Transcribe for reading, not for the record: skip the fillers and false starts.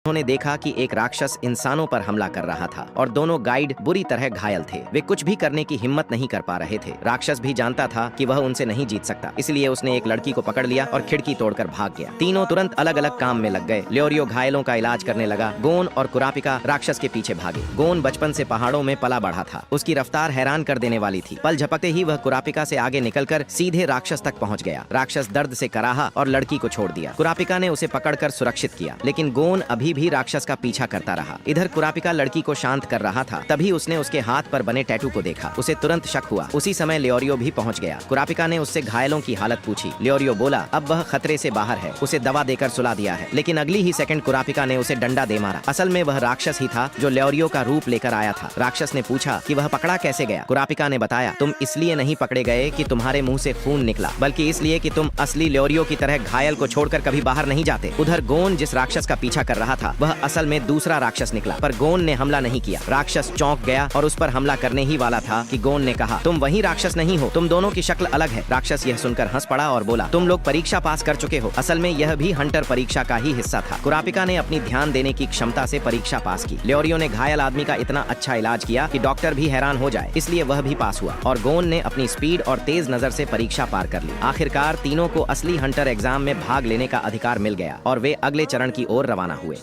उन्होंने देखा कि एक राक्षस इंसानों पर हमला कर रहा था और दोनों गाइड बुरी तरह घायल थे। वे कुछ भी करने की हिम्मत नहीं कर पा रहे थे। राक्षस भी जानता था कि वह उनसे नहीं जीत सकता, इसलिए उसने एक लड़की को पकड़ लिया और खिड़की तोड़कर भाग गया। तीनों तुरंत अलग अलग काम में लग गए। ल्योरियो घायलों का इलाज करने लगा। गोन और कुरापिका राक्षस के पीछे भागे। गोन बचपन से पहाड़ों में पला बढ़ा था। उसकी रफ्तार हैरान कर देने वाली थी। पल झपकते ही वह कुरापिका से आगे निकलकर सीधे राक्षस तक पहुंच गया। राक्षस दर्द से कराहा और लड़की को छोड़ दिया। कुरापिका ने उसे पकड़कर सुरक्षित किया, लेकिन गोन अभी भी राक्षस का पीछा करता रहा। इधर कुरापिका लड़की को शांत कर रहा था, तभी उसने उसके हाथ पर बने टैटू को देखा। उसे तुरंत शक हुआ। उसी समय ल्योरियो भी पहुंच गया। कुरापिका ने उससे घायलों की हालत पूछी। ल्योरियो बोला अब वह खतरे से बाहर है, उसे दवा देकर सुला दिया है। लेकिन अगली ही सेकंड कुरापिका ने उसे डंडा दे मारा। असल में वह राक्षस ही था जो ल्योरियो का रूप लेकर आया था। राक्षस ने पूछा कि वह पकड़ा कैसे गया। कुरापिका ने बताया तुम इसलिए नहीं पकड़े गए कि तुम्हारे मुंह से खून निकला, बल्कि इसलिए कि तुम असली ल्योरियो की तरह घायल को छोड़कर कभी बाहर नहीं जाते। उधर गोन जिस राक्षस का पीछा कर रहा था वह असल में दूसरा राक्षस निकला, पर गोन ने हमला नहीं किया। राक्षस चौंक गया और उस पर हमला करने ही वाला था कि गोन ने कहा तुम वही राक्षस नहीं हो, तुम दोनों की शक्ल अलग है। राक्षस यह सुनकर हंस पड़ा और बोला तुम लोग परीक्षा पास कर चुके हो। असल में यह भी हंटर परीक्षा का ही हिस्सा था। कुरापिका ने अपनी ध्यान देने की क्षमता से परीक्षा पास की। ल्योरियो ने घायल आदमी का इतना अच्छा इलाज किया कि डॉक्टर भी हैरान हो जाए, इसलिए वह भी पास हुआ। और गोन ने अपनी स्पीड और तेज नजर से परीक्षा पार कर ली। आखिरकार तीनों को असली हंटर एग्जाम में भाग लेने का अधिकार मिल गया और वे अगले चरण की ओर रवाना हुए।